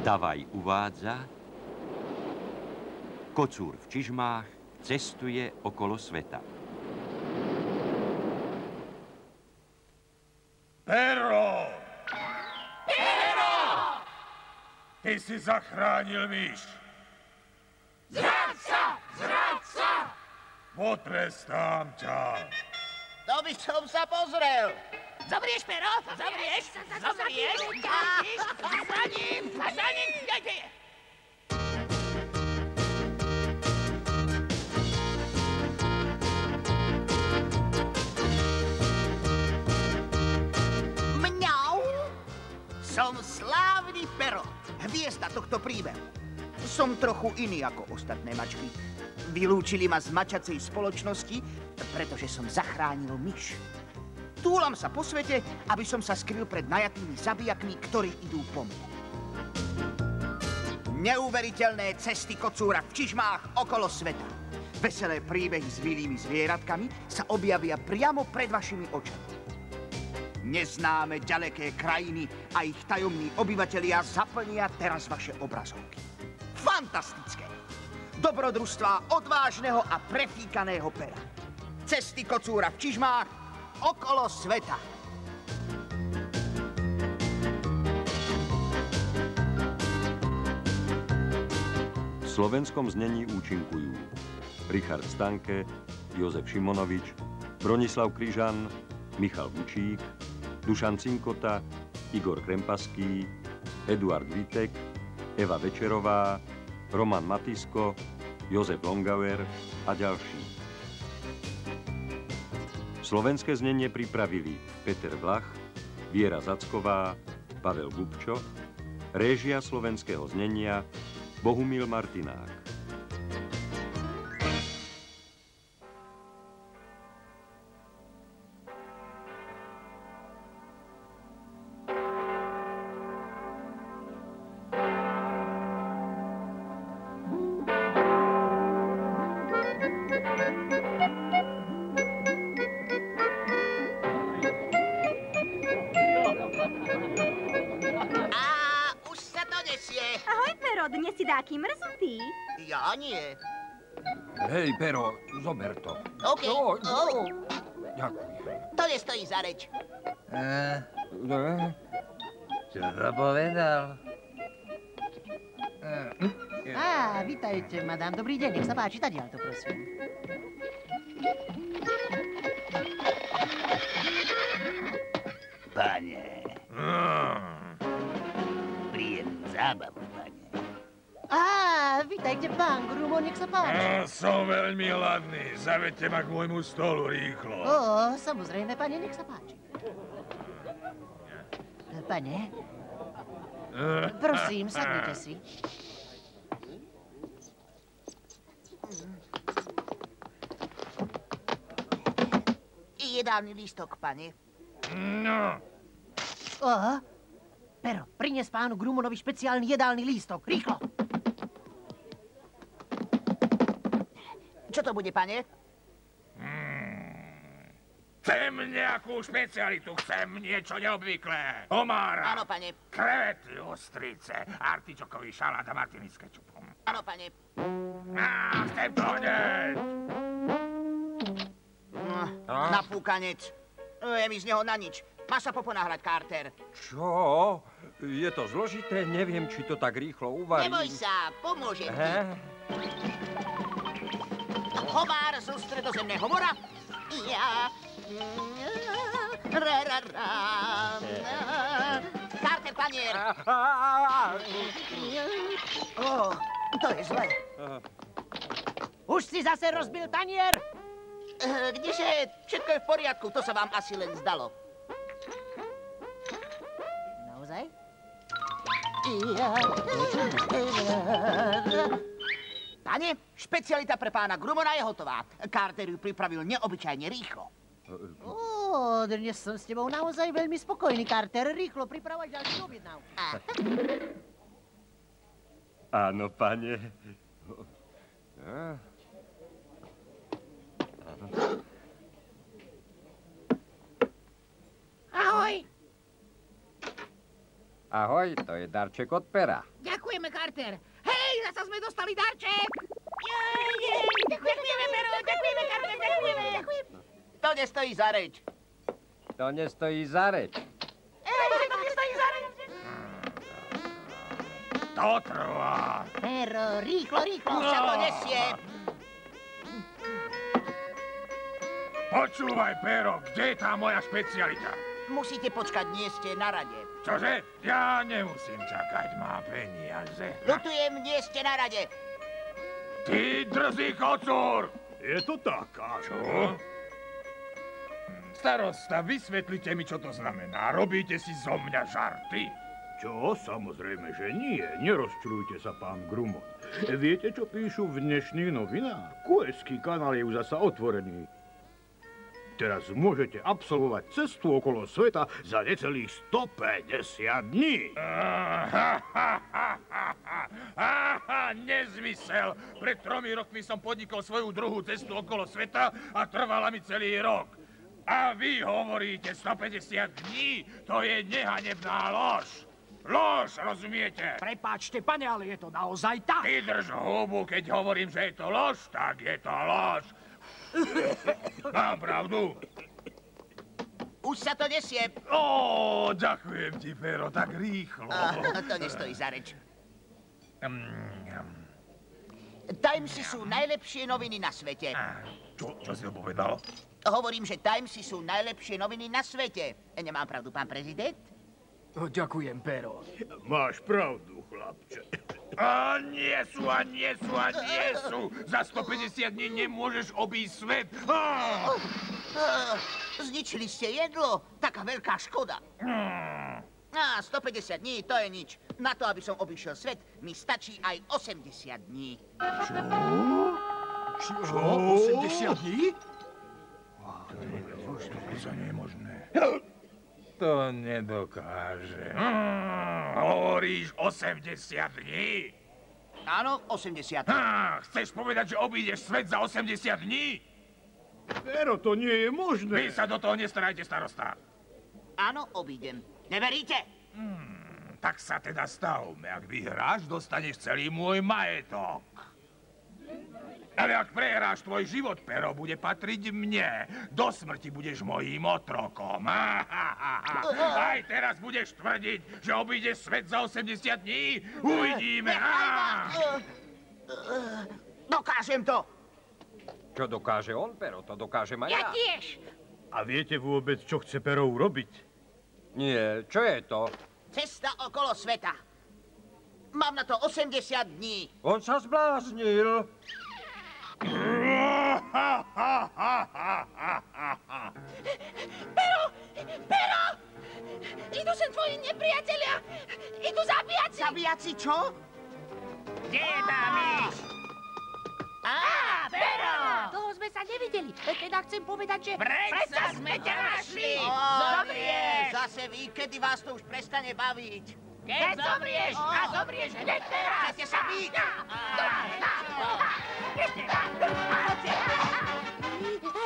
Davaj uvádza: Kocúr v čižmách cestuje okolo sveta. Pero! Pero! Ty si zachránil myš. Zradca! Zradca! Potrestám ťa. To by som sa pozrel. Zomrieš, Pero, zomrieš, zomrieš. Za ním, jajte. Mňau! Som slávny Pero, hviezda tohto príbehu. Som trochu iný ako ostatné mačky. Vylúčili ma z mačacej spoločnosti, pretože som zachránil myš. Túlam sa po svete, aby som sa skryl pred najatými zabijakmi, ktorí idú po mne. Neuveriteľné cesty kocúra v čižmách okolo sveta. Veselé príbehy s milými zvieratkami sa objavia priamo pred vašimi očami. Neznáme ďaleké krajiny a ich tajomní obyvatelia zaplnia teraz vaše obrazovky. Fantastické! Dobrodružstvá odvážneho a prefíkaného Pera. Cesty kocúra v čižmách okolo sveta. V slovenskom znení účinkujú Richard Stanke, Jozef Šimonovič, Bronislav Kryžan, Michal Vučík, Dušan Cinkota, Igor Krempaský, Eduard Vitek, Eva Večerová, Roman Matisko, Jozef Longauer a ďalší. Slovenské znenie pripravili Peter Vlach, Viera Zacková, Pavel Bubčo, réžia slovenského znenia Bohumil Martinák. Dnes si dáky mrzutý. Ja nie. Hej, Pero, zober to. OK. Ďakujem. To nestojí za reč. Čo to povedal? Vítajte, madám. Dobrý deň, nech sa páči, tadiaľ to prosím. Pane. Príjemnú zábavu, pane. Vítajte, pán Grumo, nech sa páči. Som veľmi hladný. Zavedte ma k môjmu stolu rýchlo. Samozrejme, pane, nech sa páči. Pane, prosím, sadnite si. Jedálny lístok, pane. No. Pero, prines pánu Grumonovi špeciálny jedálny lístok, rýchlo. Čo to bude, pane? Chcem nejakú špecialitu, chcem niečo neobvyklé. Omára. Áno, pane. Krevety, ostrice, artičokový šalát a martiny s kečupom. Áno, pane. Chcem to hneď. Napúkanec. Je mi z neho na nič. Máš sa poponáhľať, Carter. Čo? Je to zložité, neviem, či to tak rýchlo uvarím. Neboj sa, pomôžem ti. Homár zo Stredozemného mora. Ja. Carter, panier. To je zle. Už si zase rozbil tanier? Kdeže, všetko je v poriadku, to sa vám asi len zdalo. Naozaj? Pane, špecialita pre pána Grumona je hotová. Carter ju pripravil neobyčajne rýchlo. Dnes som s tebou naozaj veľmi spokojný, Carter. Rýchlo pripravať ďalšiu objednávku. Áno, pane. Ahoj. Ahoj, to je darček od Pera. Ďakujem. Ďakujeme, Carter. Hej, zasa sme dostali darček. Ďakujeme, Pero, ďakujeme, Carter, ďakujeme. To nestojí za reč. To nestojí za reč. To nestojí za reč. To trvá. Pero, rýchlo, rýchlo. Už sa to nesie. Počúvaj, Pero, kde je tá moja špecialita? Musíte počkať, nie ste na rade. Čože? Ja nemusím čakať, má peniaze. Ľutujem, nie ste na rade. Ty drzý kocúr! Je to tak, Čo? Starosta, vysvetlite mi, čo to znamená. Robíte si zo mňa žarty? Čo? Samozrejme, že nie. Nerozčulujte sa, pán Grumon. Viete, čo píšu v dnešných novinách? Kueský kanál je už zasa otvorený. Teraz môžete absolvovať cestu okolo sveta za necelých 150 dní. Nezmysel! Pred 3 rokmi som podnikol svoju druhú cestu okolo sveta a trvala mi celý rok. A vy hovoríte 150 dní? To je nehanebná lož. Lož, rozumiete? Prepáčte, pane, ale je to naozaj tak. Ty drž hubu, keď hovorím, že je to lož, tak je to lož. Mám pravdu. Už sa to nesie. Ó, ďakujem ti, Pero, tak rýchlo. To nestojí za reč. Timesy sú najlepšie noviny na svete. Čo si ho povedal? Hovorím, že Timesy sú najlepšie noviny na svete. Nemám pravdu, pán prezident? Ďakujem, Pero. Máš pravdu, chlapče. A nie sú, a nie sú, a nie sú. Za 150 dní nemôžeš obísť svet. Zničili ste jedlo. Taká veľká škoda. 150 dní, to je nič. Na to, aby som obišiel svet, mi stačí aj 80 dní. Čo? 80 dní? To nie je možné. To nedokáže. Hovoríš 80 dní? Áno, 80. Chceš povedať, že obídeš svet za 80 dní? Pero to nie je možné. Vy sa do toho nestarajte, starosta. Áno, obídem. Neveríte? Tak sa teda stavme. Ak vyhráš, dostaneš celý môj majetok. Ale ak prehráš, tvoj život, Pero, bude patriť mne. Do smrti budeš mojím otrokom. Aj teraz budeš tvrdiť, že obídeš svet za 80 dní? Uvidíme. Dokážem to. Čo dokáže on, Pero, to dokážem aj ja. Ja tiež. A viete vôbec, čo chce Pero urobiť? Nie, čo je to? Cesta okolo sveta. Mám na to 80 dní. On sa zbláznil. Pero! Idú sem tvoji nepriatelia! Idú zabíjaci! Zabíjaci čo? Kde je tá myš? Pero! Toho sme sa nevideli. Teda chcem povedať, že... Predsa sme ťa našli! Zomrieš! Zase vy, kedy vás to už prestane baviť? Keď zomrieš! A zomrieš hneď teraz! Chcete sa byť?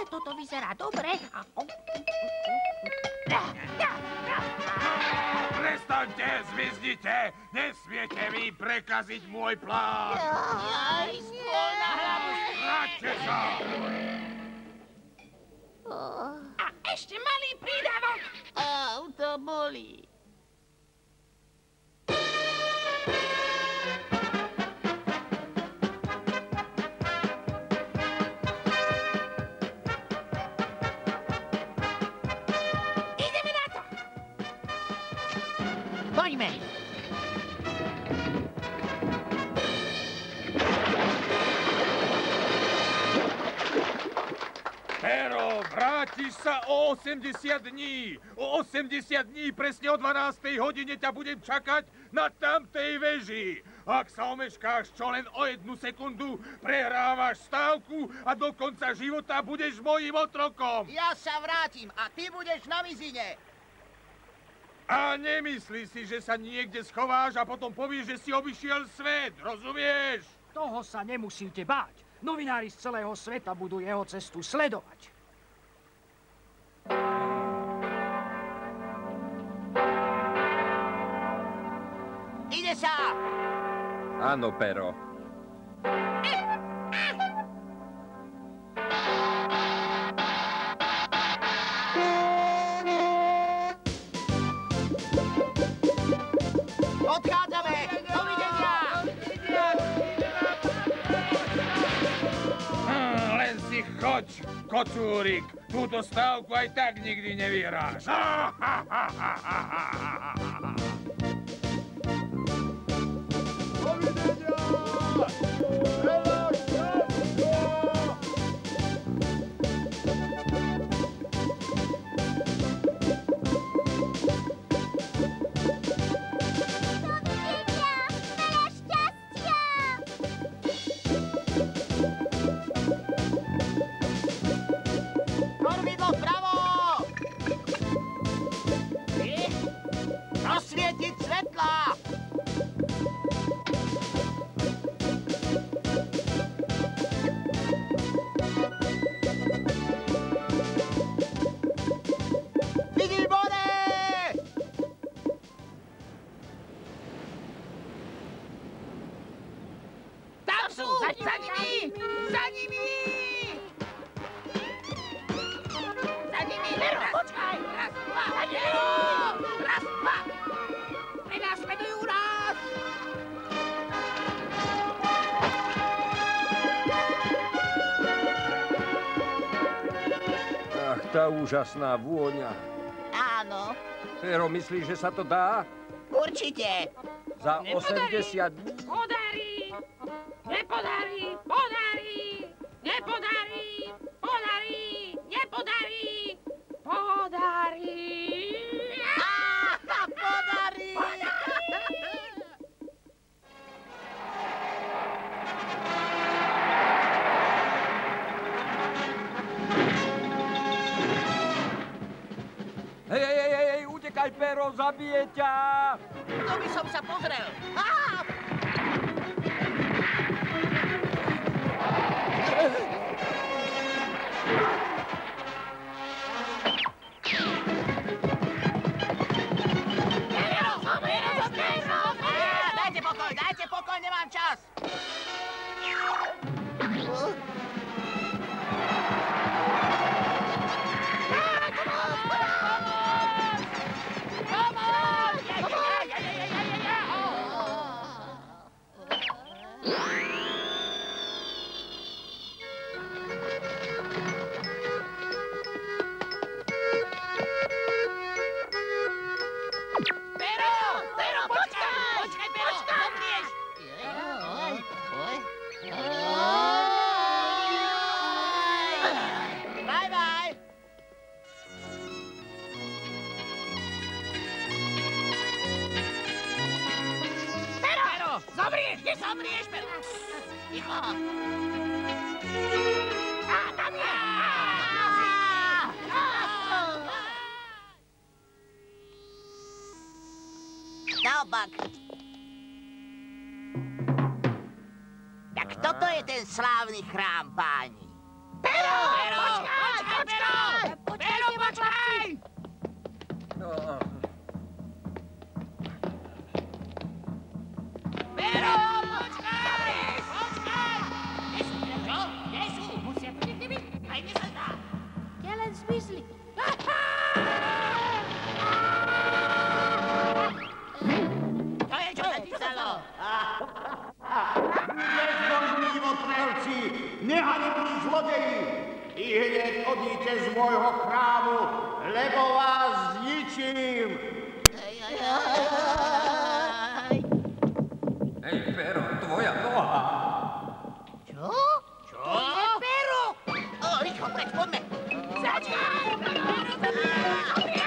Toto vyzerá dobre. Prestaňte, zmiznite! Nesmiete mi prekaziť môj plán! Aj skôr na hlavu. Vráťte sa! A ešte malý prídavok. To bolí. Ideme na to. Poďme. Pero, vrátiš sa o 80 dní. O 80 dní, presne o 12. hodine ťa budem čakať na tamtej veži. Ak sa omeškáš čo len o 1 sekundu, prehrávaš stávku a do konca života budeš mojím otrokom. Ja sa vrátim a ty budeš na mizine. A nemyslí si, že sa niekde schováš a potom povieš, že si obišiel svet, rozumieš? Toho sa nemusíte báť. Novinári z celého sveta budú jeho cestu sledovať. Ide sa! Áno, Pero. Odchádzame! Dovidenia! Len si choď, kocúrik. Túto stávku aj tak nikdy nevyhráš. Kormidlo vpravo! Rozsvietiť svetlá! Vidím more! Tam sú! Za nimi! Za nimi! Za nimi! Pero, počkaj! Raz, dva! Za nimi! Raz, dva! Prenasledujú nás! Ach, tá úžasná vôňa. Áno, Pero, myslíš, že sa to dá? určite. Za 80 dní? Podarí! Nepodarí! Podarí! Nepodarí! Podarí! Nepodarí! Podarí! Podarí! Hej, utekaj, Pero, zabije ťa! To by som sa pozrel. Dajte pokoj, nemám čas. Nezomrieš, Pero! Ticho! Tam je! Naopak. Tak toto je ten slávny chrám, páni. Pero! Počkaj! Pero, počkaj! Pero! Zmizli. To je, čo sa ti stalo? Nezbožlivo trelci, nehanební zlodeji, i hneď odíďte z môjho chrámu, lebo vás zničím. Hej, Pero, tvoja noha. Čo? Čo? To je Pero! Rýchlo, preč, poďme. Začkaj! Poďte!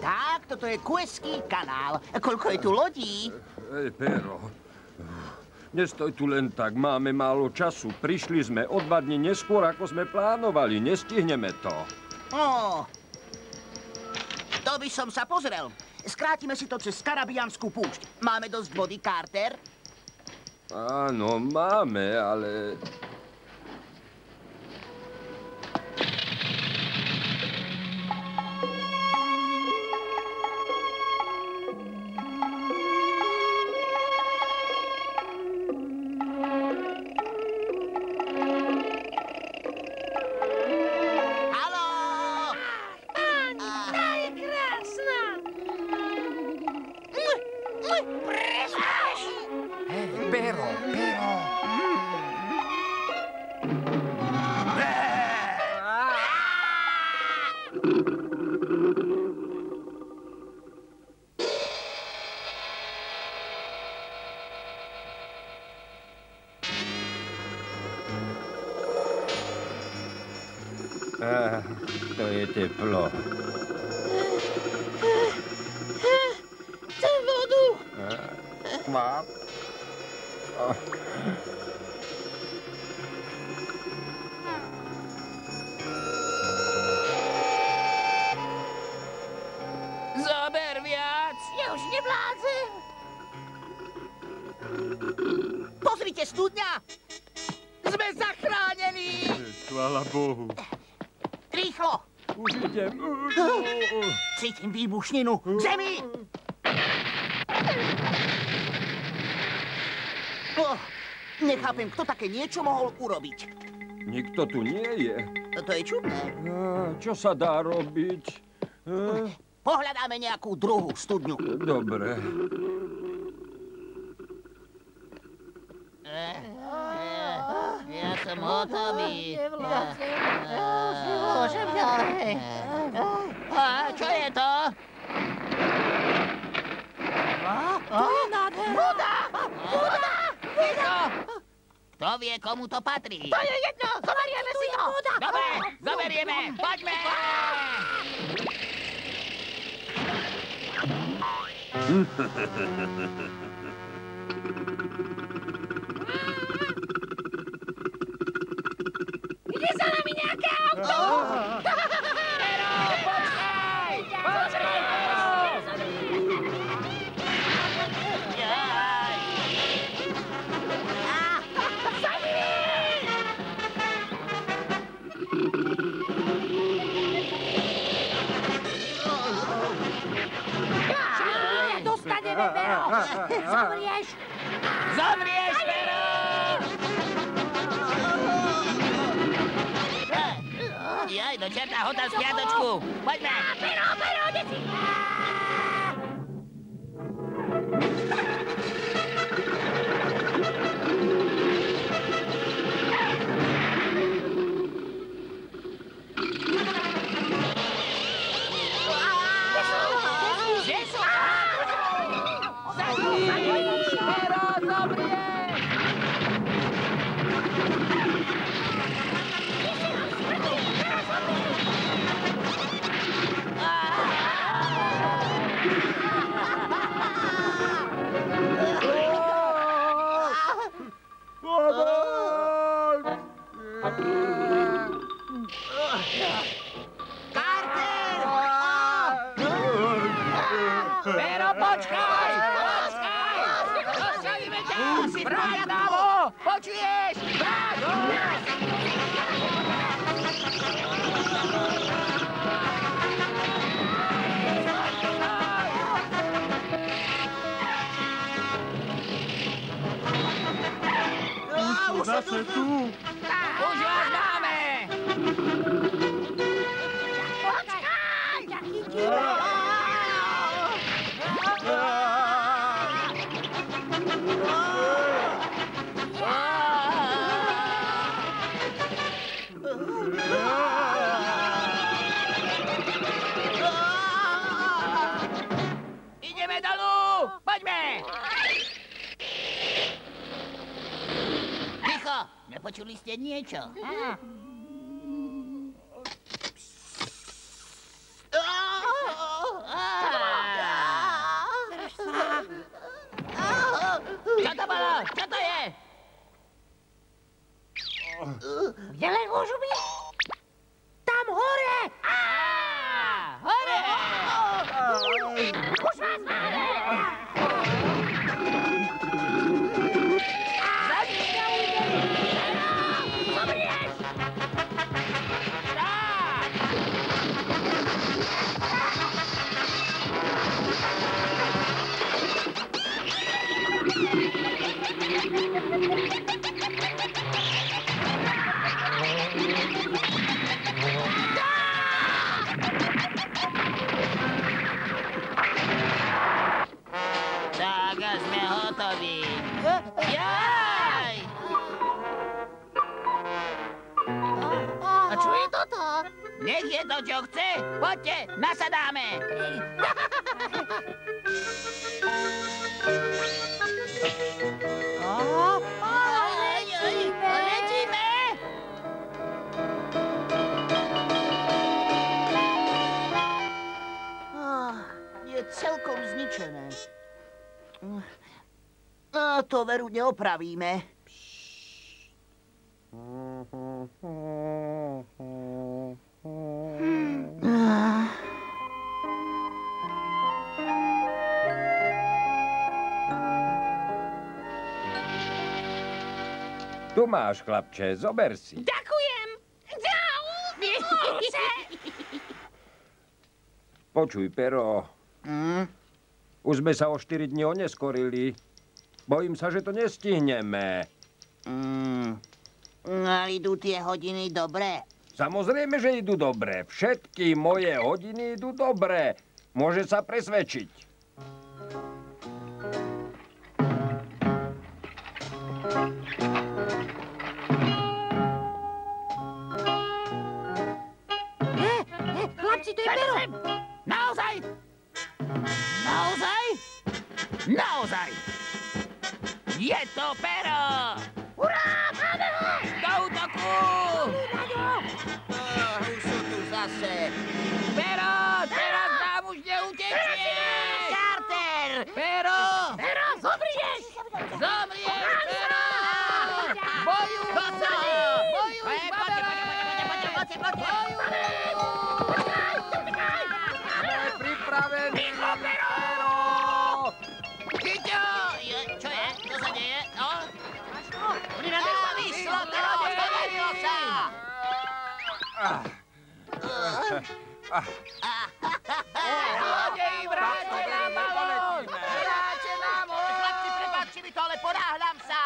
Tak, toto je Kueský kanál. Koľko je tu lodí? Hej, Pero, nestoj tu len tak, máme málo času. Prišli sme o 2 dni neskôr, ako sme plánovali. Nestihneme to. To by som sa pozrel. Skrátime si to cez Karabianskú púšť. Máme dosť vody, Carter? Áno, máme, ale... To je teplo. Chcem vodu. Mám. Zober viac. Ja už nevládzem. Pozrite, studňa! Sme zachránení! Chvála Bohu. Rýchlo! Už idem. Cítim výbušninu. K zemi! Nechápem, kto také niečo mohol urobiť. Nikto tu nie je. To je čudné. Čo sa dá robiť? Pohľadáme nejakú druhú studňu. Dobre. Ja som hotový. Môžem ďalej. Čo je to? To je nádhera. Voda! Voda! Voda! Kto vie, komu to patrí? To je jedno. Zoberieme si to. Dobre, zoberieme. Poďme! Ide za nami nejaké auto. Pero, počkaj! Počkaj, Pero! Jaj! Dostaneme, Pero. Zomrieš. Zomrieš, Pero! Jaj, do čerta, hoď z piatočku. Poďme. Pero, deti. Pero, počkaj! Počkaj! Zastavíme ťa! Vráť dávo! Počuješ? Vráť! Už sú zase tu. Už vás máme! Počkaj! Chytíme. Ideme dolu! Poďme! Ticho! Nepočuli ste niečo? Čo to bolo? Čo to je? Kde len môžu byť? Tam hore! Hore! Už hotový. Jaj! A čo je toto? Nech je to, čo chce. Poďte, nasadáme. Letíme. Je celkom zničené. To veru neopravíme. Tu máš, chlapče, zober si. Ďakujem. Počuj, Pero. Už sme sa o 4 dní oneskorili. Bojím sa, že to nestihneme. Idú tie hodiny dobre? Samozrejme, že idú dobre. Všetky moje hodiny idú dobre. Môže sa presvedčiť. Chlapci, to je Pero. Naozaj? Naozaj? Naozaj! Je to Pero! Hurá, máme ho! Do útoku! Už sú tu zase. Pero, teraz nám už neutečie! Carter! Pero! Pero, zomrieš! Zomrieš, Pero! Bojuj! Bojuj, máme ho! Pripravený! Ticho, Pero! Kyťo! Čo je? Čo sa deje? No? Vyšlo to! Podarilo sa! Zlodeji, vráťte nám balón! Vráťte nám ho! Chlapci, prepáčte mi to, ale ponáhľam sa!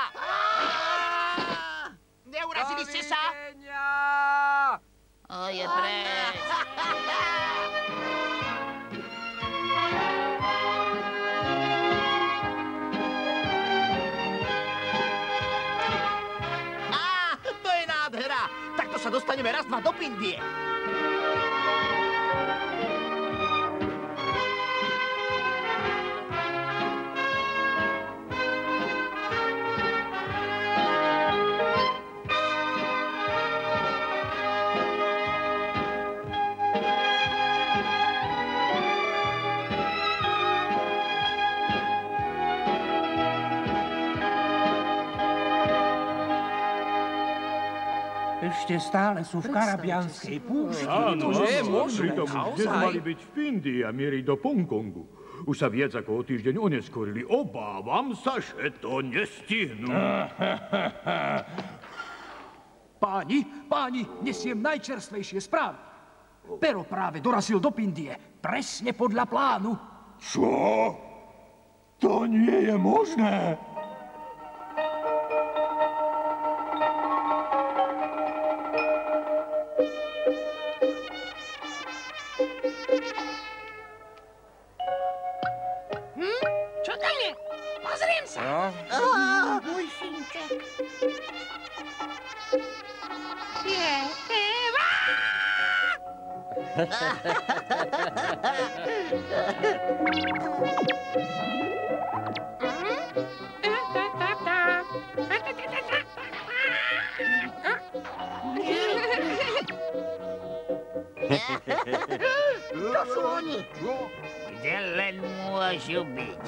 Neurazili ste sa? Je preč! To je nádhera! Takto sa dostaneme raz, dva do Pindie. Ešte stále sú v karabianskej púšti. Áno, pritom už dnes mali byť v Indii a mieriť do Pongkongu. Už sa viac ako o týždeň oneskorili. Obávam sa, že to nestihnú. Páni, nesiem najčerstvejšie správy. Pero práve dorazil do Pindie, presne podľa plánu. Čo? To nie je možné. Čo tam je? Pozriem sa. Môj synček. Je Eva! To sú oni. Kde len môžu byť?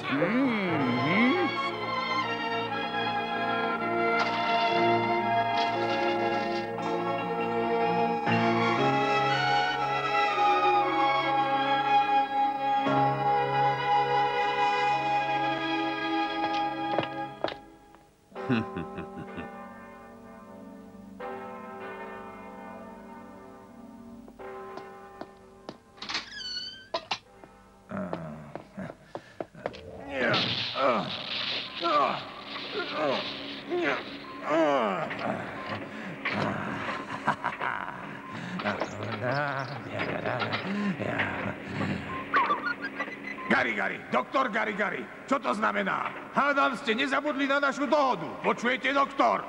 Gari, doktor Gari, čo to znamená? Hádam, ste nezabudli na našu dohodu. Počujete, doktor?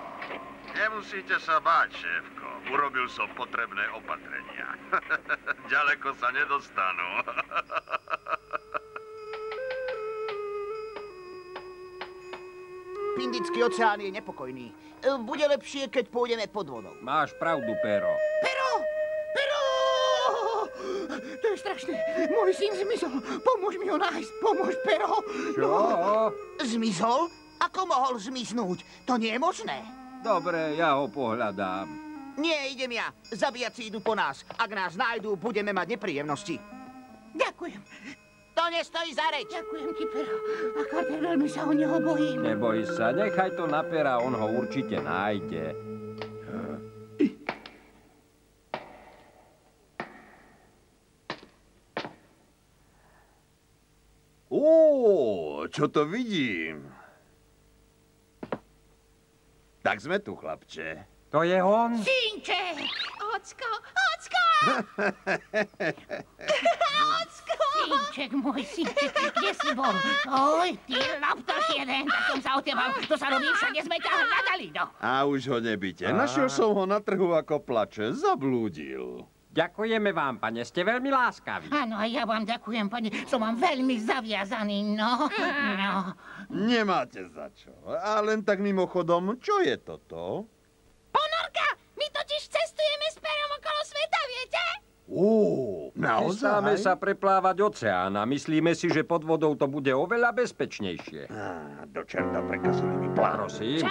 Nemusíte sa báť, šéfko. Urobil som potrebné opatrenia. Ďaleko sa nedostanú. Indický oceán je nepokojný. Bude lepšie, keď pôjdeme pod vodou. Máš pravdu, Pero. Pero! Pero! To je strašné. Môj syn zmizol. Pomôž mi ho nájsť. Pomôž, Pero. Čo? Zmizol? Ako mohol zmiznúť? To nie je možné. Dobre, ja ho pohľadám. Nie, idem ja. Zabíjaci idú po nás. Ak nás nájdú, budeme mať nepríjemnosti. Ďakujem. To nestojí za reč. Ďakujem ti, Pero. A Carter, veľmi sa o neho bojím. Neboj sa, nechaj to na Pera, on ho určite nájde. Čo to vidím? Tak sme tu, chlapče. To je on? Synček! Ocko, ocko! Ocko! Synček, môj synček, kde si bol? Oj, ty laptoš jeden, tak som sa otebal. To sa robí, všade sme ťa hľadali, no. A už ho nebyte. Našiel som ho na trhu ako plače. Zablúdil. Ďakujeme vám, pane, ste veľmi láskaví. Áno, a ja vám ďakujem, pani. Som vám veľmi zaviazaný, no. Nemáte za čo. A len tak mimochodom, čo je toto? Ponorka! My totiž cestujeme s Perom okolo sveta, viete? Naozaj? Chystáme sa preplávať oceán a myslíme si, že pod vodou to bude oveľa bezpečnejšie. Do čerta prekazili mi plán. Prosím. Čo?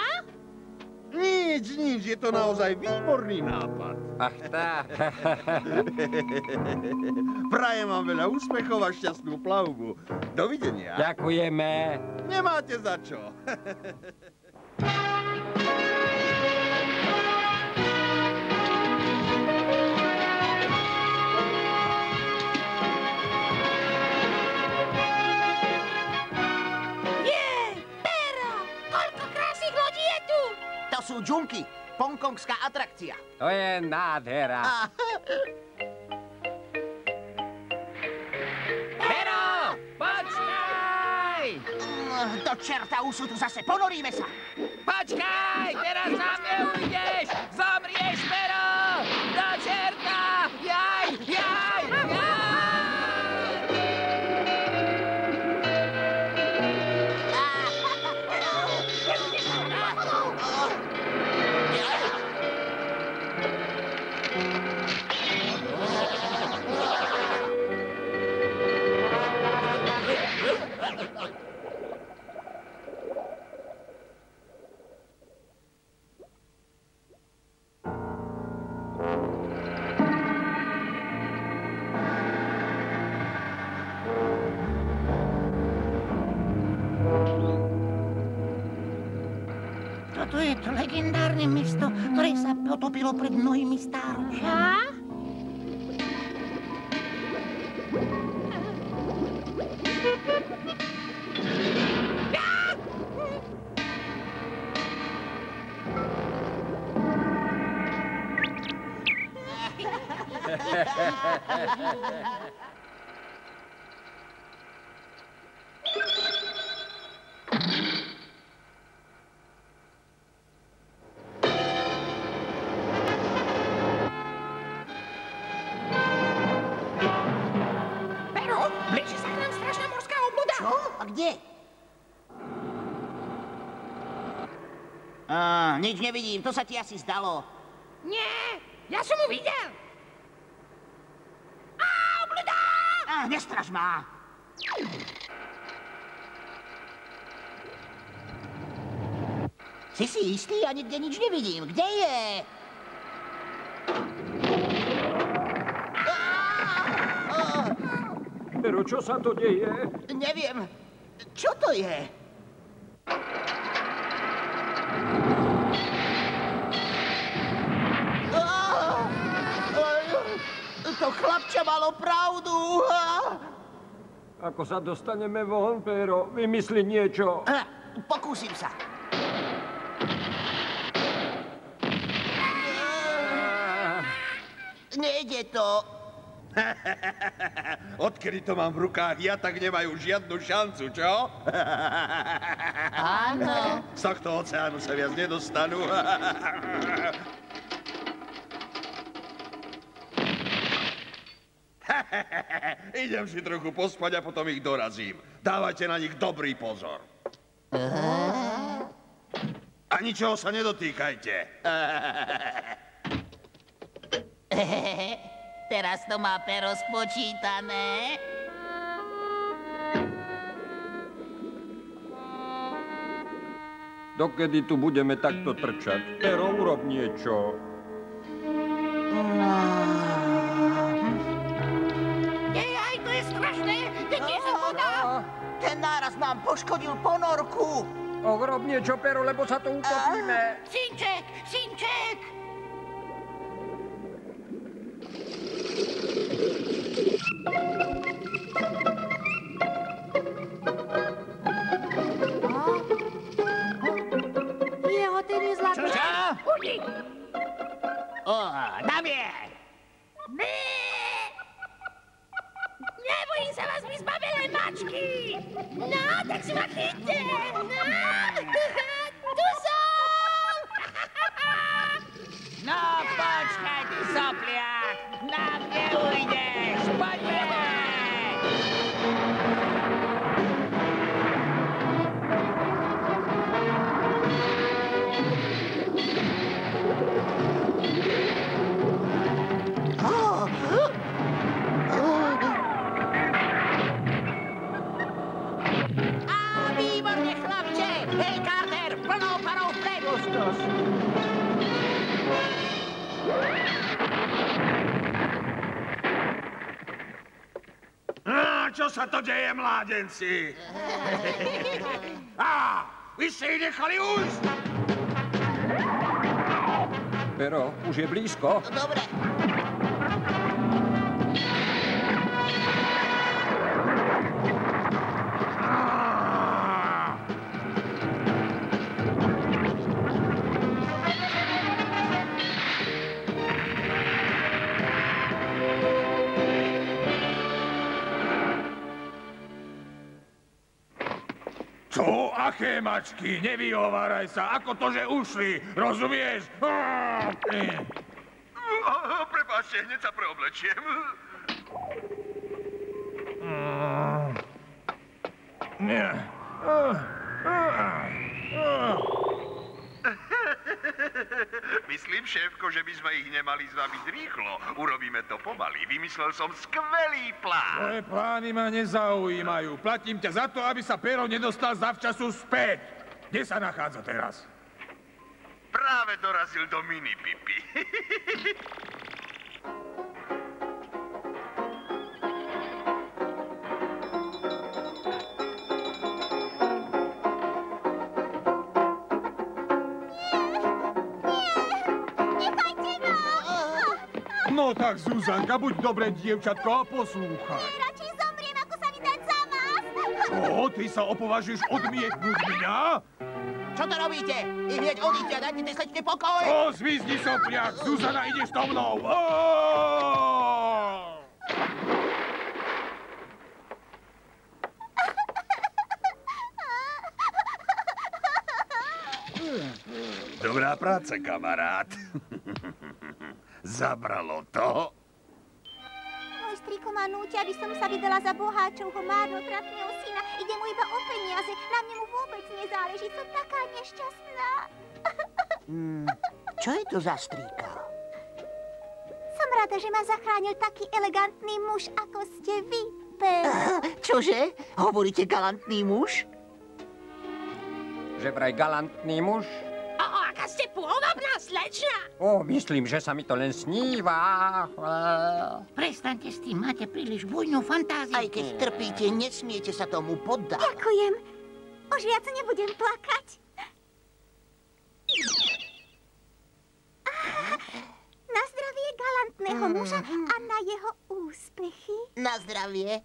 Nič, je to naozaj výborný nápad. Ach tak. Prajem vám veľa úspechov a šťastnú plavbu. Dovidenia. Ďakujeme. Nemáte za čo. To sú džunky. Hongkongská atrakcia. To je nádhera. Pero! Počkaj! Do čerta, už sú tu zase. Ponoríme sa. Počkaj! Teraz nám neujdeš! Zomrieš, Pero! Do čerta! Jaj! Toto je to legendárne mesto, ktoré sa potopilo pred mnohými stáročiami. Blíži sa k nám strašná morská obluda. Čo? A kde? Nič nevidím, to sa ti asi zdalo. Nie, ja som ho videl. Obluda! Nestraž ma. Si istý? Ja nikde nič nevidím. Kde je? Pero čo sa to deje? Neviem. Čo to je? To chlapča malo pravdu. Ako sa dostaneme von, Pero? Vymysli niečo. Pokúsim sa. Nejde to. Odkedy to mám v rukách ja, tak nemajú žiadnu šancu, čo? Áno. Z tohto oceánu sa viac nedostanú. Idem si trochu pospať a potom ich dorazím. Dávajte na nich dobrý pozor. A ničoho sa nedotýkajte. Teraz to má pero spočítané. Dokedy tu budeme takto trčať? Pero, urob niečo. Aj, to je strašné. Kde sa voda? Ten náraz nám poškodil ponorku. Urob niečo, Pero, lebo sa tu utopíme. Synček, synček. Jeho ten je zlatý. Čo? Unik. Tam je. Nebojím sa vás, my zbabelé mačky. No, tak si ma chyťte. No, tu som. No, počkaj, ty sopliak. Nám neujdeš. Poďme. Výborne, chlapče! Hej, Carter, plnou parou vpredu! Čo sa to deje, mládenci? Vy ste ich nechali ujsť! Pero, už je blízko. Dobre. Čo? Aké mačky? Nevyhováraj sa. Ako to, že ušli? Rozumieš? Prepáčte, hneď sa preoblečiem. Myslím, šéfko, že by sme ich nemali zvabiť rýchlo. Urobíme to pomaly. Vymyslel som skvelý plán. Tvoje plány ma nezaujímajú. Platím ťa za to, aby sa Pero nedostal zavčasu späť. Kde sa nachádza teraz? Práve dorazil do Minipipy. No tak, Zuzanka, buď dobré dievčatko a poslúchaj. Radšej zomriem, ako sa vydať za vás. Čo? Ty sa opovažuješ odmietnúť mňa? Čo to robíte? I hneď odíďte a dajte tej slečke pokoj. Zmizni, sopliak! Zuzana, ideš so mnou! Dobrá práca, kamarát. Zabralo to. Môj strýko ma núti, aby som sa vydala za boháčovho márnotratného syna. Ide mu iba o peniaze. Na mne mu vôbec nezáleží. Som taká nešťastná. Čo je to za strýka? Som rada, že ma zachránil taký elegantný muž, ako ste vy, Pero. Čože? Hovoríte galantný muž? Že vraj galantný muž? Aká ste pôvabná slečna. Myslím, že sa mi to len sníva. Prestaňte s tým, máte príliš bujnú fantáziu. Aj keď trpíte, nesmiete sa tomu poddať. Ďakujem. Už viac nebudem plakať. Na zdravie galantného muža a na jeho úspechy. Na zdravie.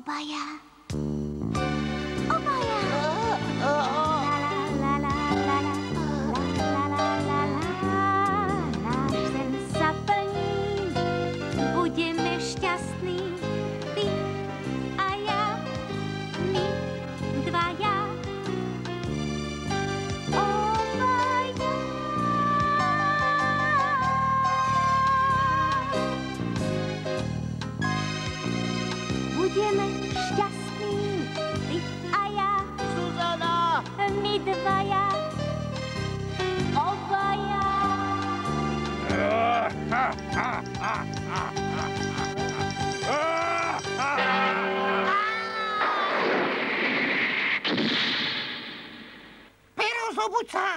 Obaja. Náš sen sa plní, budeme šťastní, ty a ja, my dvaja. Obaja. Budeme šťastní, ty a ja. Zuzana! My dvaja. Obaja. Pero, zobuď sa!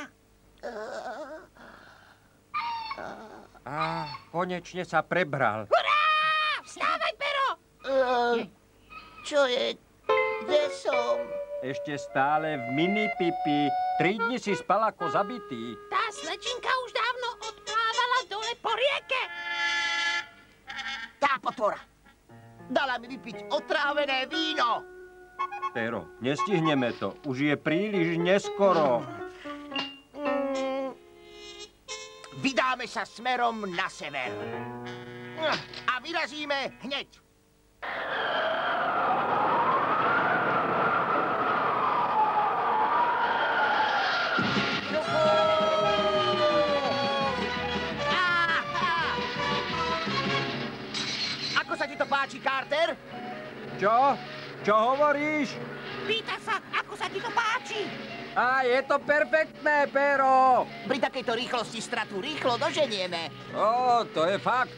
Konečne sa prebral. Hurá! Vstávaj, Pero! Čo je? Kde som? Ešte stále v mini-pipi. 3 dni si spal ako zabitý. Tá slečinka už dávno odplávala dole po rieke. Tá potvora dala mi vypiť otrávené víno. Pero, nestihneme to. Už je príliš neskoro. Vydáme sa smerom na sever. A vyrazíme hneď. Ako sa ti to páči, Carter? Čo? Čo hovoríš? Pýta sa, ako sa ti to páči. Je to perfektné, Pero. Pri takejto rýchlosti stratu rýchlo doženieme. To je fakt.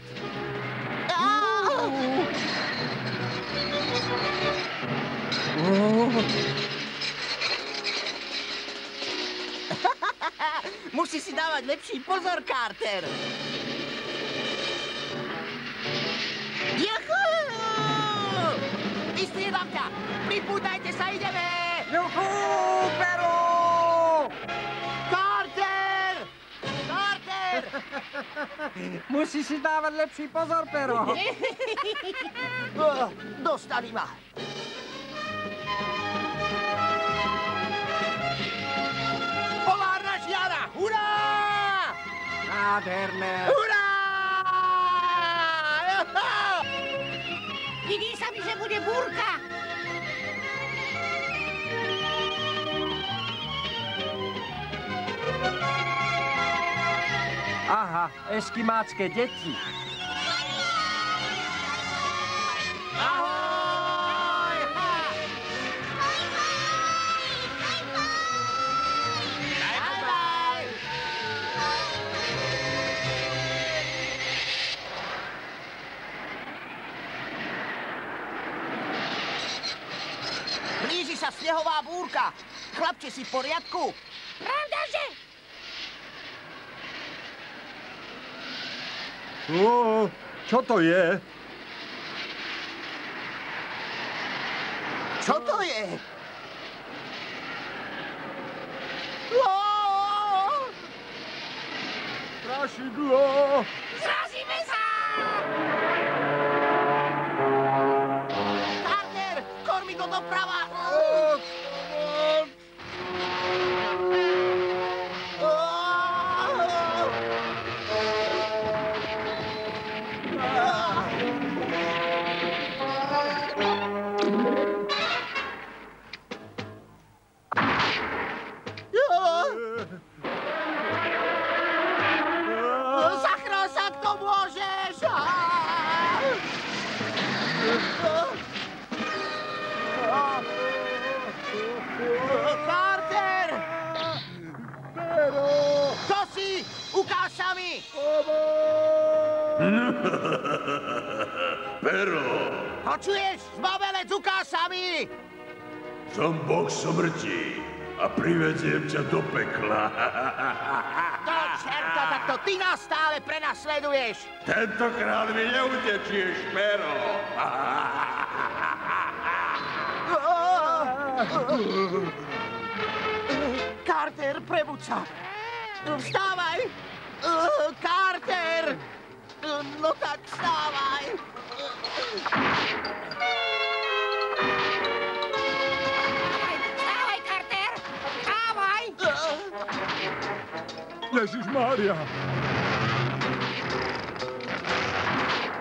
Musí si dávať lepší pozor, Carter. Juhu! Vystriedam ťa! Pripútajte sa, ideme! Juhu, Pero! Carter! Carter! Musí si dávať lepší pozor, Pero. Dostali ma. Polárna žiara! Hurá! Nádherné. Hurá! Vidí sa mi, že bude búrka. Aha, eskimácké deti. Ahoj! Bye-bye! Blíži sa snehová búrka. Chlapče, si v poriadku? Pravdaže? Čo to je? Čo to je? Strašidlo! Zrazíme sa! Carter, kormi to doprava! Zachráň sa, kto môžeš! Carter! Kto si? Ukáž sa mi! Pero, Počuješ? Zbabelec, ukáž sa mi! som boh smrti a privediem ťa do pekla. Do čerta, tak to ty nás stále prenasleduješ! Tentokrát mi neutečieš, Pero. Carter, prebud sa! Vstávaj! Carter! No tak vstávaj! Ježišmária.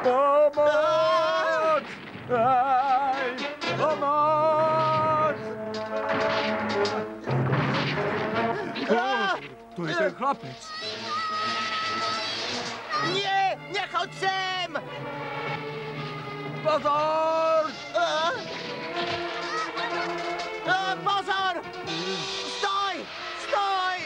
Pomoc! Aj! Pomoc! To je ten chlapec. Nie, nechoď sem! Pozor! Pozor! Stoj! Stoj!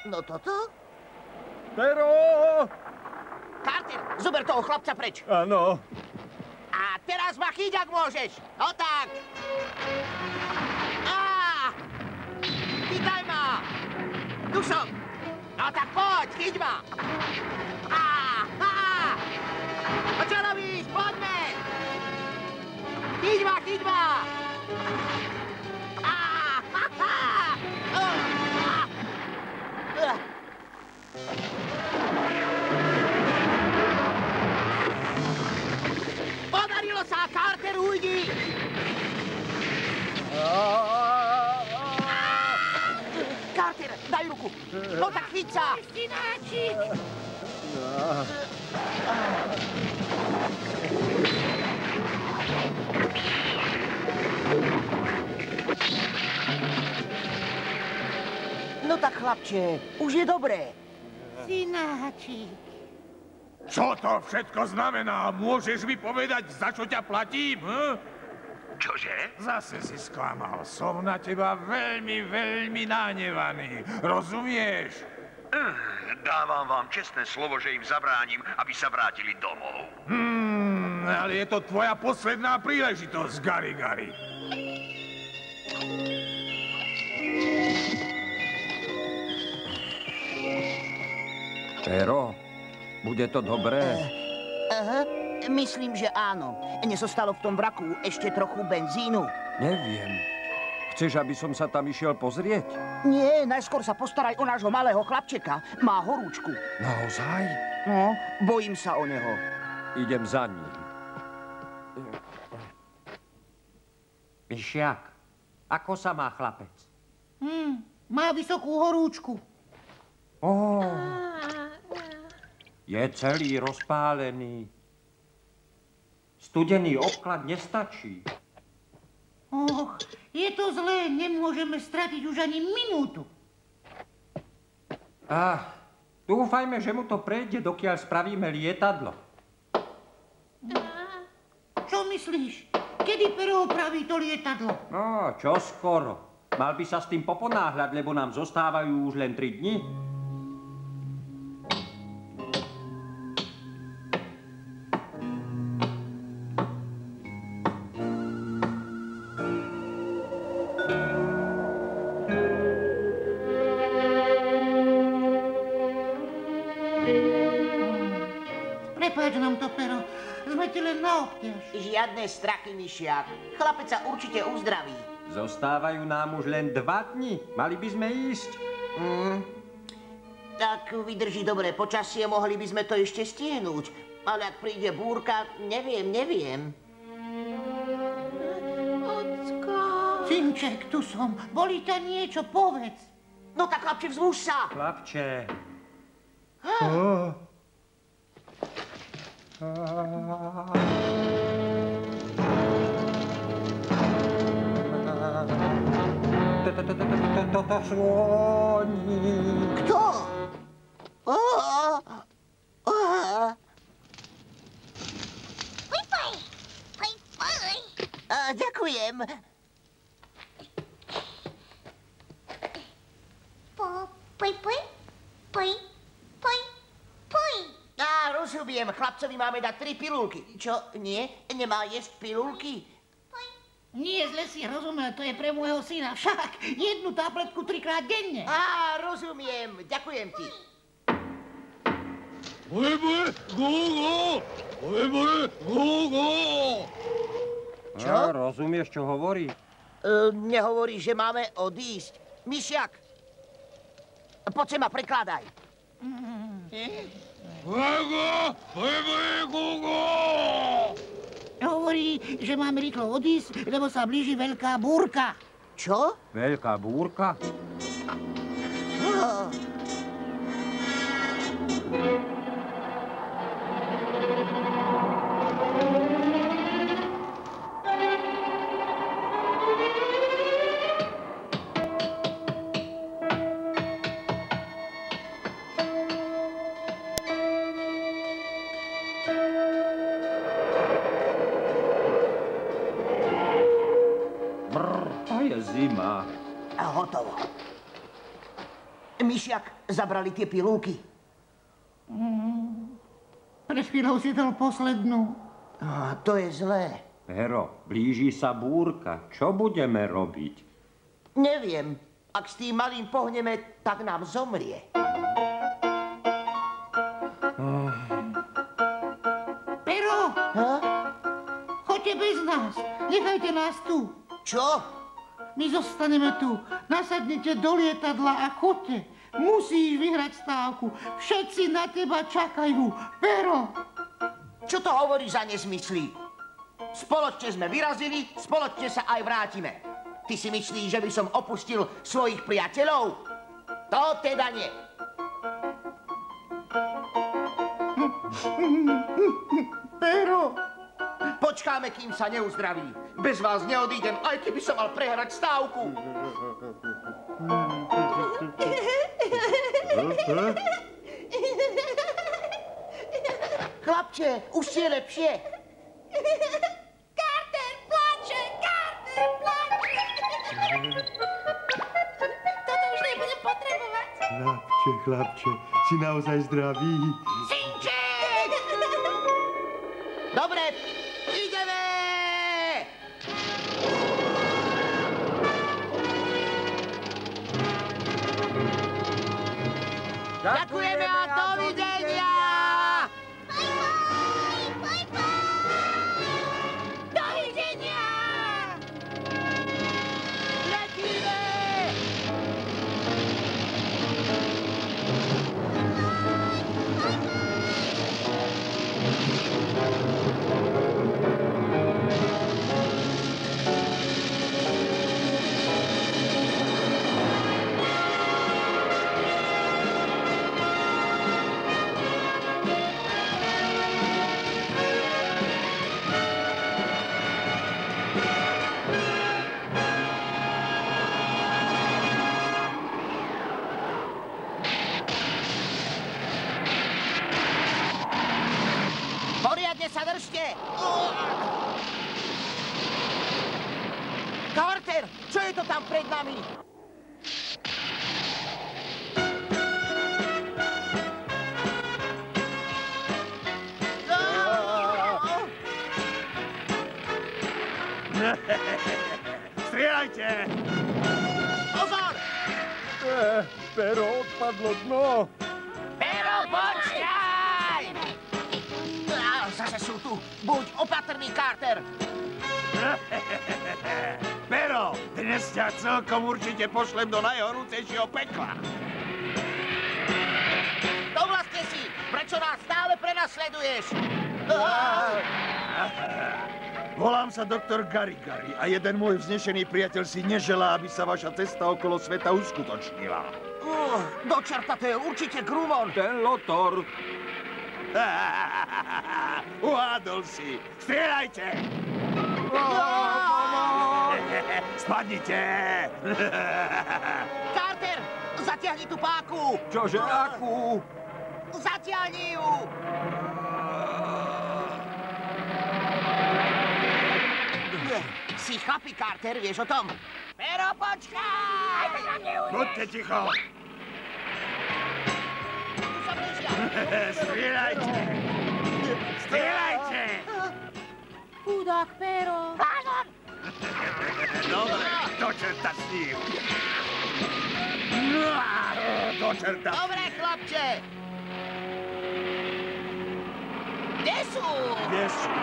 No toto? Pero! Carter, zober toho chlapca preč. Áno. A teraz ma chyť, ak môžeš. No tak. Chytaj ma. Tu som. No tak poď, chyť ma. A čo robíš? Poďme. Chyť ma, chyť ma. Podarilo sa, Carter, ujdi! Carter, daj ruku! No tak chyť sa! Synáčik! No tak, chlapče, už je dobré. Synáčik. Čo to všetko znamená? Môžeš mi povedať, za čo ťa platím? Čože? Zase si sklamal. Som na teba veľmi, veľmi nahnevaný. Rozumieš? Dávam vám čestné slovo, že im zabránim, aby sa vrátili domov. Ale je to tvoja posledná príležitosť, Gary Gary. Pero, bude to dobré? Myslím, že áno. Nezostalo v tom vraku ešte trochu benzínu. Neviem. Chceš, aby som sa tam išiel pozrieť? Nie, najskôr sa postaraj o nášho malého chlapčeka. Má horúčku. Naozaj? No, bojím sa o neho. Idem za ním. Myšiak, ako sa má chlapec? Má vysokú horúčku. Je celý rozpálený. Studený obklad nestačí. Och, je to zlé, nemôžeme stratiť už ani minútu. Dúfajme, že mu to prejde, dokiaľ spravíme lietadlo. Čo myslíš? Kedy Pero opraví to lietadlo? No, čoskoro. Mal by sa s tým poponáhľať, lebo nám zostávajú už len 3 dni. Prepáč nám to, Pero. Sme ti len na obťaž. Žiadne strachy, myšiak. Chlapec sa určite uzdraví. Zostávajú nám už len 2 dni. Mali by sme ísť. Tak vydrží dobré počasie, mohli by sme to ešte stihnúť. Ale ak príde búrka, neviem. Ocko. Synček, tu som. Bolí ťa niečo, povedz. No tak, chlapče, vzmuž sa. Chlapče. To zvoní. Kto? Ďakujem. Rozumiem, chlapcovi máme dať 3 pilulky. Čo, nie? Nemá jesť pilulky? Nie, zle si rozumel, to je pre môjho syna. Však jednu tabletku 3-krát denne. Rozumiem, ďakujem ti. Čo? Rozumieš, čo hovorí? Nehovorí, že máme odísť. Myšiak, poď sem a prekládaj. Hovorí, že máme rýchlo odísť, lebo sa blíži veľká búrka. Čo? Veľká búrka? Zima. A hotovo. Myšiak, zabrali tie pilulky. Pred chvíľou si dal poslednú. To je zlé. Pero, blíži sa búrka. Čo budeme robiť? Neviem. Ak s tým malým pohneme, tak nám zomrie. Pero! Choďte bez nás. Nechajte nás tu. Čo? My zostaneme tu. Nasadnite do lietadla a choďte. Musíš vyhrať stávku. Všetci na teba čakajú. Pero! Čo to hovoríš za nezmysly? Spoločne sme vyrazili, spoločne sa aj vrátime. Ty si myslíš, že by som opustil svojich priateľov? To teda nie. Pero! Počkáme, kým sa neuzdraví. Bez vás neodídem, aj keby som mal prehrať stávku. Chlapče, už si je lepšie. Carter plače! Carter plače! Toto už nebudem potrebovať. Chlapče, si naozaj zdravý. Synček! Dobre, ideme! Ďakujeme a dovidenia! Dovidenia! Letíme! Poriadne sa držte! Carter, čo je to tam pred nami? Strieľajte! Pozor! Pero odpadlo dno. Pero, počkaj! Zase sú tu. Buď opatrný, Carter. Pero, dnes ťa celkom určite pošlem do najhorúcejšieho pekla. To vlastne si. Prečo nás stále prenasleduješ? Volám sa doktor Garigari a jeden môj vznešený priateľ si neželá, aby sa vaša cesta okolo sveta uskutočnila. Do čerta, to je určite Grumon. Ten Lotor. Uhádol si. Strieľajte! Spadnite! Carter, zatiahni tú páku. Čože, akú? Zatiahni ju. Si chlapi, Carter, vieš o tom? Pero, počkaj! Buďte ticho! Strieľajte! Strieľajte! Chudák Pero. Blázon! Dobre, do čerta s ním! Do čerta! Dobre, chlapče! Kde sú? Kde sú?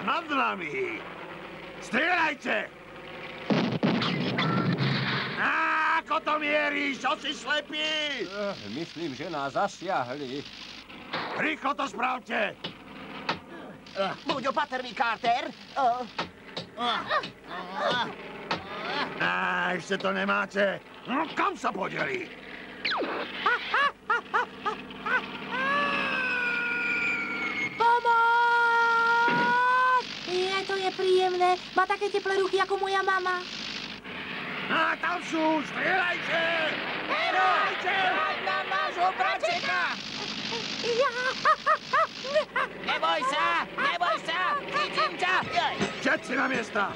Nad nami! Strieľajte! Ako Ako to mieríš? Čo si slepý? Myslím, že nás zasiahli. Rýchlo to spravte. Buď opatrný, Carter. Ešte to nemáte. No, kam sa podeli? Pomoc! To je príjemné. Má také teplé ruky ako moja mama. A tam sú, strieľajte! Strieľajte! Na nášho bračeka! Neboj sa! Chytím ťa! Všetci na miesta!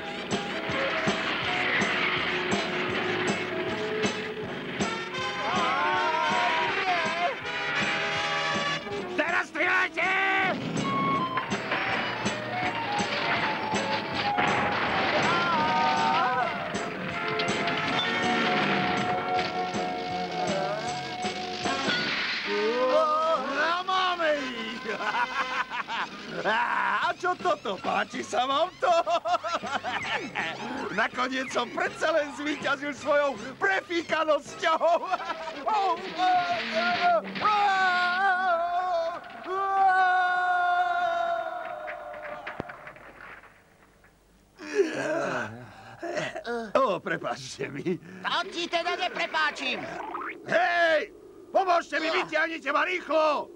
Teraz strieľajte! A čo toto? Páči sa vám to? Nakoniec som predsa len zvíťazil svojou prefíkanosťou. Prepáčte mi. To ti teda neprepáčim. Hej! Pomôžte mi, vytiahnite ma rýchlo!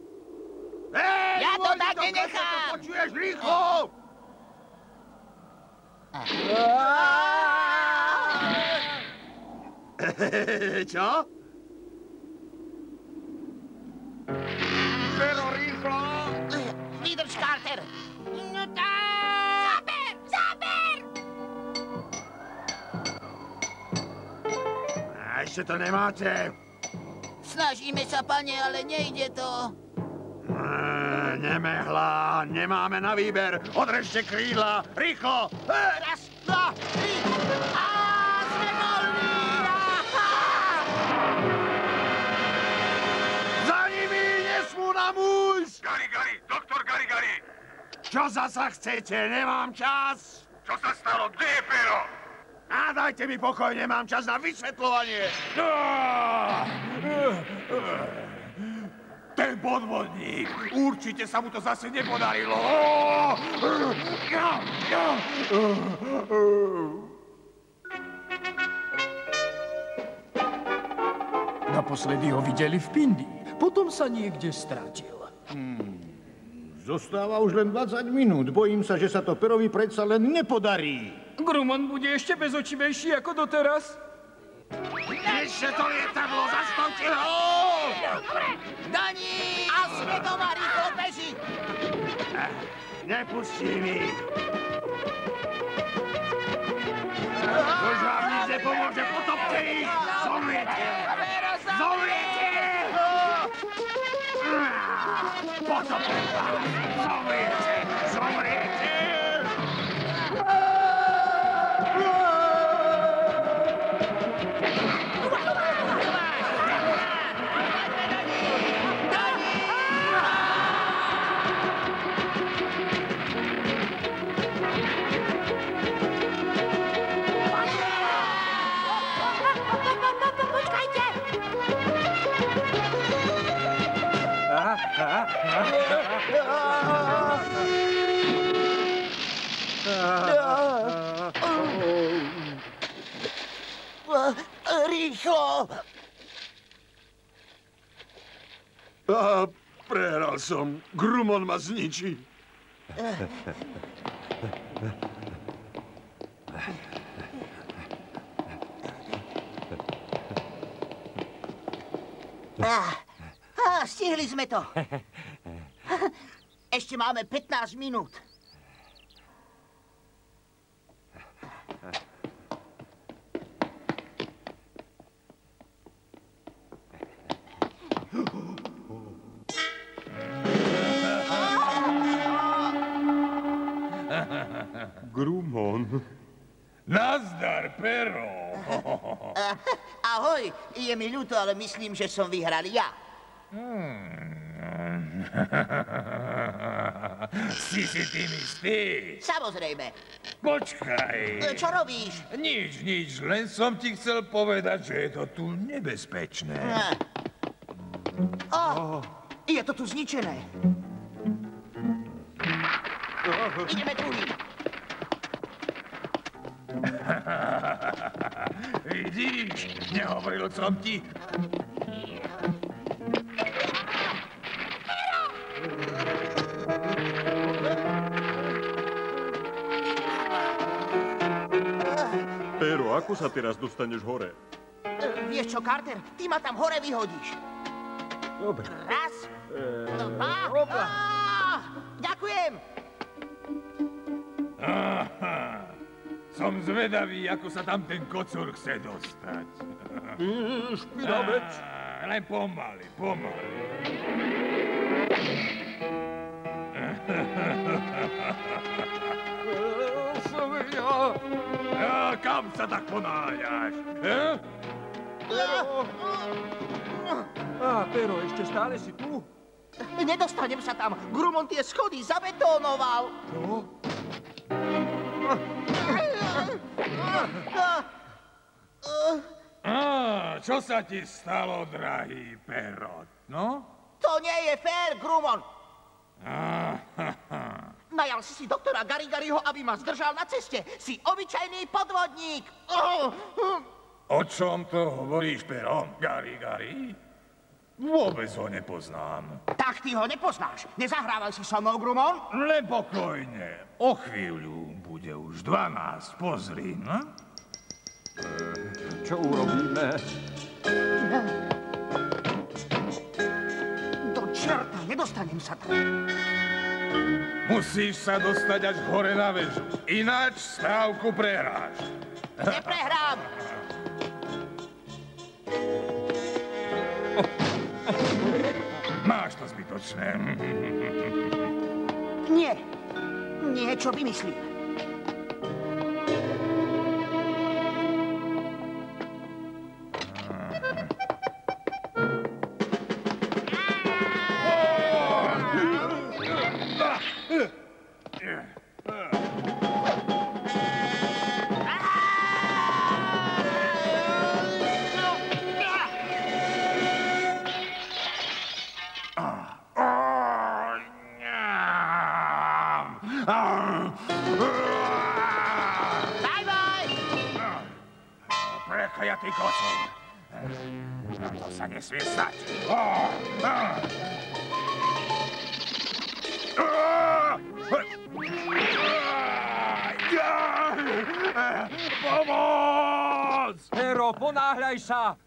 Hej, ja to tak nenechám! Počuješ rýchlo? Čo? Pero rýchlo! Vydrž, Carter! Záber! Ešte to nemáte. Snažíme sa, pane, ale nejde to. Nemehla, nemáme na výber. Odrežte krídla, rýchlo! Raz, dva, tri. Sme voľní! Za nimi nesmú nám újsť! Gary, doktor Gary! Čo zasa chcete? Nemám čas! Čo sa stalo? Kde je Pero? A dajte mi pokoj, nemám čas na vysvetľovanie! Ten podvodník! Určite sa mu to zase nepodarilo! Naposledy ho videli v Pindii. Potom sa niekde stratil. Zostáva už len 20 minút. Bojím sa, že sa to Perovi predsa len nepodarí. Grumman bude ešte bezočivejší ako doteraz? Ešte to lietadlo, zastavte ho! Dani! A svetová rýchlo beží! Nepustí mi! Už vám nič nepomôže, potopte ich! Zomriete! Zomriete! Potopte vás! Zomriete! Zomriete! Rýchlo! Prehral som. Grumman ma zničí. Stihli sme to. Ešte máme 15 minút. Grumman. Nazdar, Pero. Ahoj, je mi ľúto, ale myslím, že som vyhral ja. Si tým istý? Samozrejme. Počkaj. Čo robíš? Nič, len som ti chcel povedať, že je to tu nebezpečné. Je to tu zničené. Ideme druhý. Vidíš, nehovoril som ti. Pero, ako sa teraz dostaneš hore? Vieš čo, Carter? Ty ma tam hore vyhodíš. Dobre. Raz, dva, ďakujem. Som zvedavý, ako sa tam ten kocúr chce dostať. Špinavec. Len pomaly. Kam sa tak ponáhľaš? Pero, ešte stále si tu? Nedostanem sa tam. Grumon tie schody zabetónoval. Čo? Čo sa ti stalo, drahý Perot, no? To nie je fér, Grumon. Najal si doktora Garigariho, aby ma zdržal na ceste. Si obyčajný podvodník. O čom to hovoríš, Pero? Garigari? Vôbec ho nepoznám. Tak ty ho nepoznáš. Nezahrával si so mnou, Grumon? Len pokojne. O chvíľu bude už 12. Pozri, no? Čo urobíme? Do čerta, nedostanem sa tam. Musíš sa dostať až hore na väžu. Ináč stávku prehráš. Neprehrám. Máš to zbytočné. Nie. Niečo vymyslím. Prekliatý kocúr. To sa nesmie stať. Pomoc! Pero, ponáhľaj sa!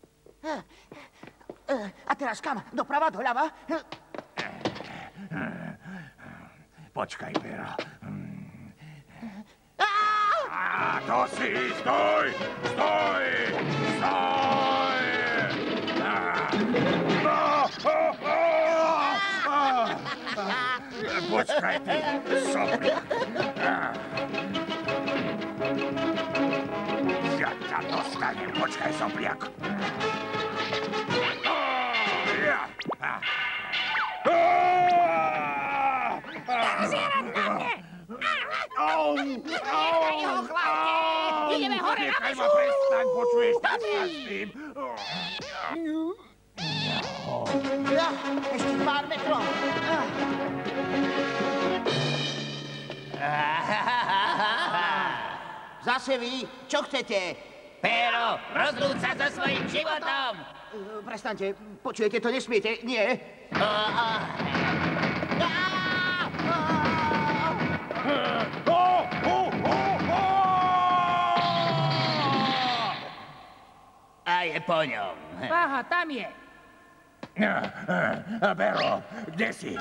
A teraz kam? Doprava, doľava? Počkaj, Pero. To si, stoj! Stoj! Stoj! Počkaj, ty, sopliak. Ja ťa dostanem, počkaj, sopliak. Nechaj ho, chlapče! Ideme hore na Nechaj väžu! ma, prestaň, počuješ, prestaň s tým. Ešte pár metrov. Zase vy? Čo chcete? Pero, rozlúč sa so svojím životom! Prestaňte, počujete, to nesmiete, nie? A je po ňom. Aha, tam je. Pero, kde si?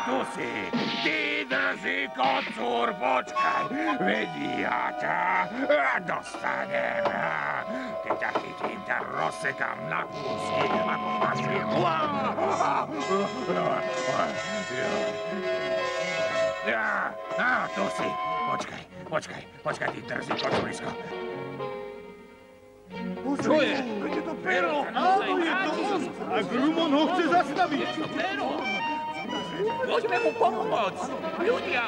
Tu si. Ty drží kocúr, počkaj. Vedí ja ťa dostanem. Keď ťa chytím, ťa rozsekám na kúsky ako pašvie. Tu si. Počkaj, ty drží kocúrisko. Čo je? Je to Pero. Áno, je to on. A Grumon ho chce zastaviť. Pero. Poďme mu pomôcť. Ľudia!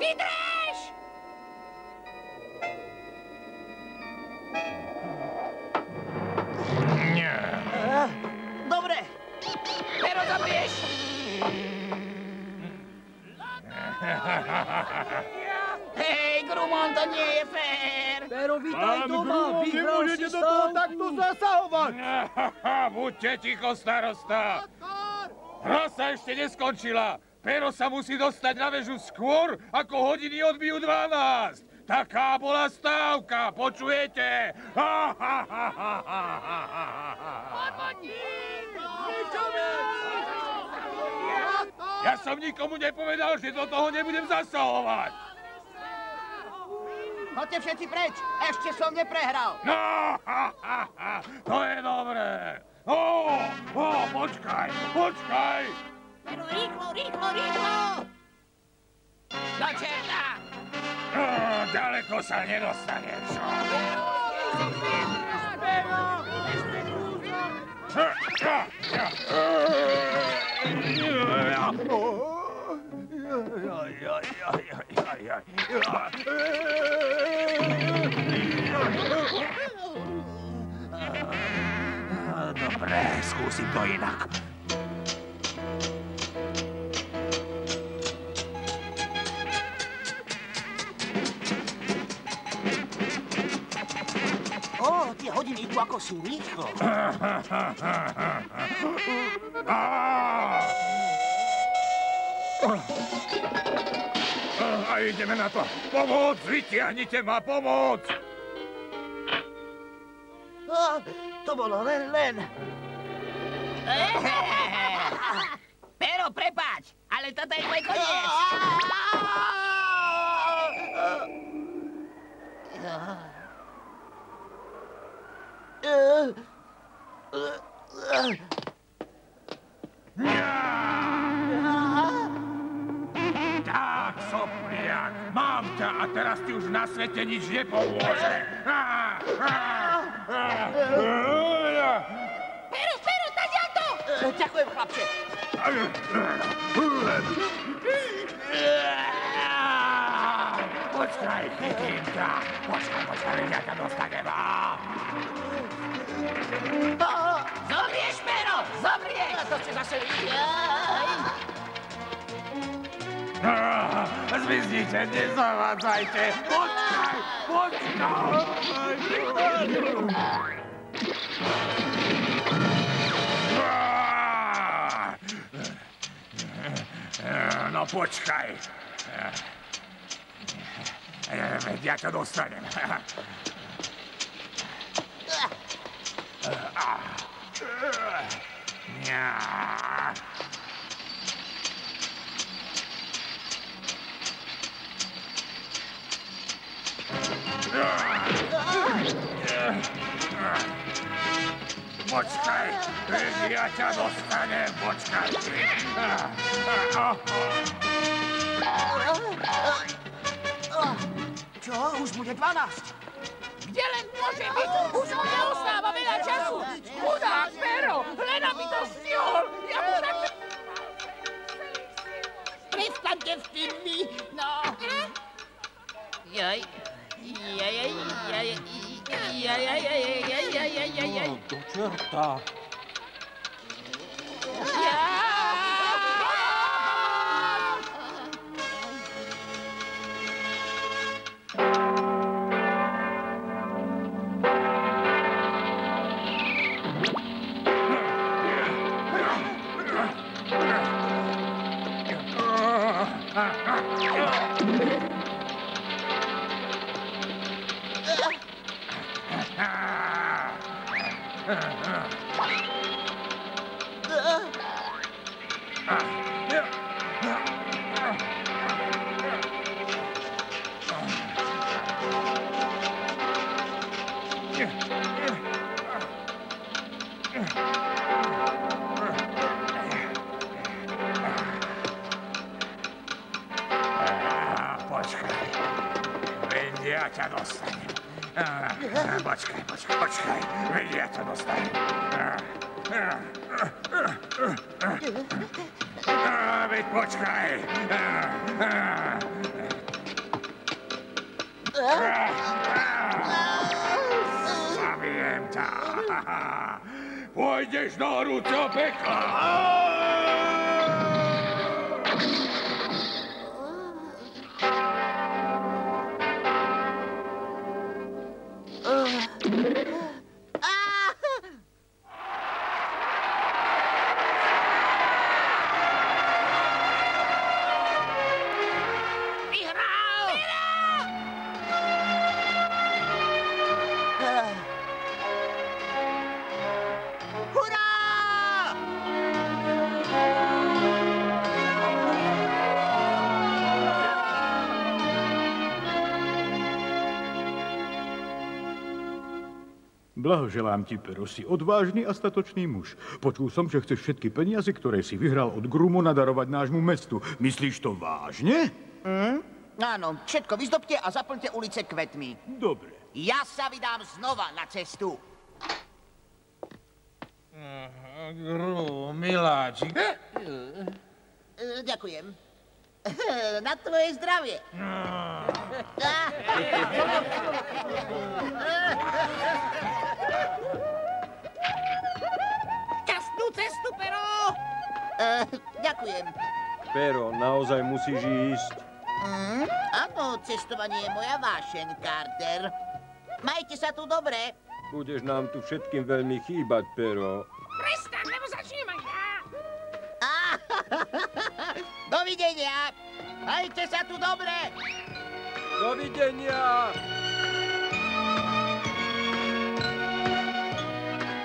Vydrž! Dobre. Pero zabrieš! Hej, Grumon, to nie je fér! Pero vítaj doma, vyhral si do toho takto zasahovať! Buďte ticho, starosta! Hra sa ešte neskončila. Pero sa musí dostať na väžu skôr, ako hodiny odbijú 12. Taká bola stávka, počujete? Ja som nikomu nepovedal, že do toho nebudem zasahovať. Poďte všetci preč, ešte som neprehral. No, to je dobré. Počkaj. Pero rýchlo! Do čerta! Ďaleko sa nedostaneš. Dobre, skúsim to inak. Tie hodiny idú ako si rýchlo. A ideme na to. Pomôcť, vytiahnite ma, pomôcť. To bolo len. Pero, prepáč, ale toto je tvoj koniec. Tak, sopliak, mám ťa a teraz ti už na svete nič nepomôže. Pero, taďato! Ďakujem, chlapče. Počkaj, chytím ťa. Počkaj, ja ťa dostanem. Zomrieš, Pero, zomrieš! To ste zase... Zmiznite, nezavádzajte. Počkaj. No počkaj. Ja ťa dostanem. Počkaj, ja ťa dostanem, počkaj. Čo? Už bude 12. Kde len môže byť? Už mu neostáva veľa času. Chudák, Pero, len aby to stihol. Ja mu tak... Prestaňte s tým vy, no. Jaj. Do čerta. Ja ťa dostanem. Počkaj, veď ja ťa dostanem. Veď počkaj. Zabijem ťa. Pôjdeš do horúceho pekla. Blahoželám ti, Pero, si odvážny a statočný muž. Počul som, že chceš všetky peniaze, ktoré si vyhral od Grumona, darovať nášmu mestu. Myslíš to vážne? Áno, všetko vyzdobte a zaplňte ulice kvetmi. Dobre. Ja sa vydám znova na cestu. Gru, miláčik. Ďakujem. Na tvoje zdravie. Šťastnú cestu, Pero! Ďakujem. Pero, naozaj musíš ísť. Áno, cestovanie je moja vášeň, Carter. Majte sa tu dobre. Budeš nám tu všetkým veľmi chýbať, Pero. Prestaň, lebo začnem aj ja. Dovidenia. Majte sa tu dobre. Dovidenia.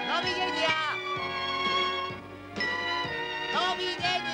Dovidenia. Dovidenia.